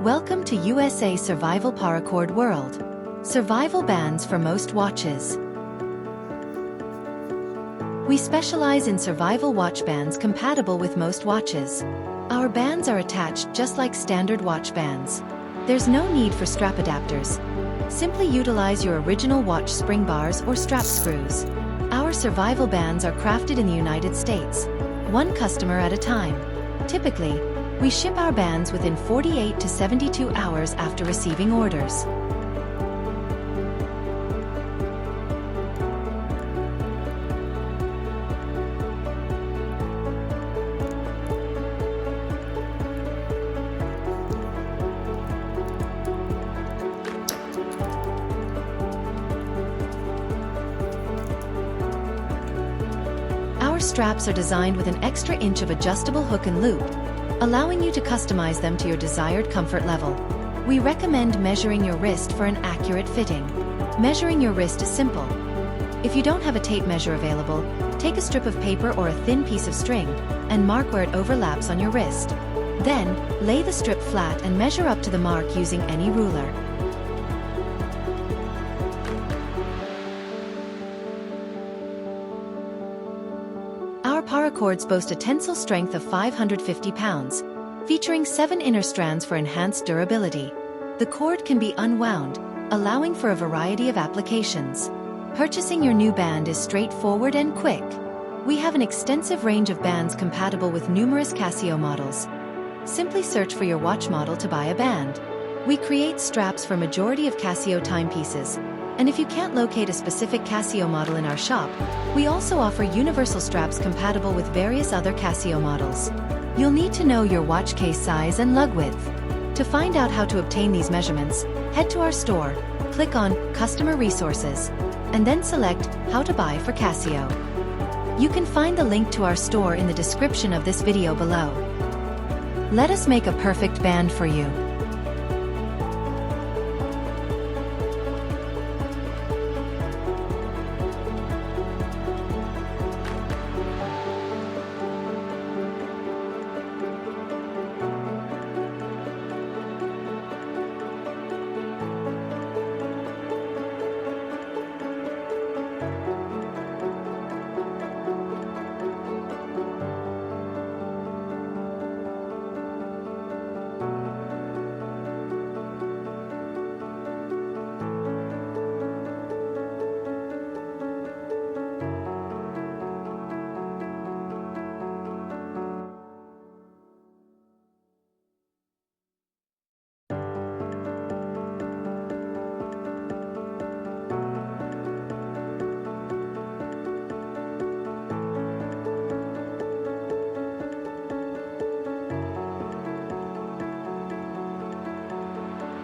Welcome to USA Survival Paracord World. Survival bands for most watches. We specialize in survival watch bands compatible with most watches. Our bands are attached just like standard watch bands. There's no need for strap adapters. Simply utilize your original watch spring bars or strap screws. Our survival bands are crafted in the United States, one customer at a time. Typically, we ship our bands within 48 to 72 hours after receiving orders. Our straps are designed with an extra inch of adjustable hook and loop, allowing you to customize them to your desired comfort level. We recommend measuring your wrist for an accurate fitting. Measuring your wrist is simple. If you don't have a tape measure available, take a strip of paper or a thin piece of string and mark where it overlaps on your wrist. Then, lay the strip flat and measure up to the mark using any ruler. Our paracords boast a tensile strength of 550 pounds, featuring 7 inner strands for enhanced durability. The cord can be unwound, allowing for a variety of applications. Purchasing your new band is straightforward and quick. We have an extensive range of bands compatible with numerous CASIO models. Simply search for your watch model to buy a band. We create straps for majority of CASIO timepieces, and if you can't locate a specific CASIO model in our shop, we also offer universal straps compatible with various other CASIO models. You'll need to know your watch case size and lug width. To find out how to obtain these measurements, head to our store, click on Customer Resources, and then select How to Buy for CASIO. You can find the link to our store in the description of this video below. Let us make a perfect band for you.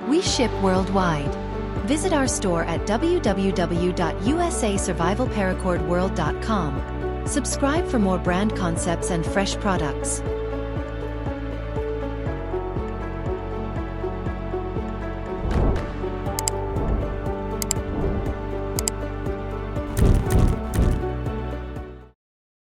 We ship worldwide. Visit our store at www.usasurvivalparacordworld.com. Subscribe for more brand concepts and fresh products.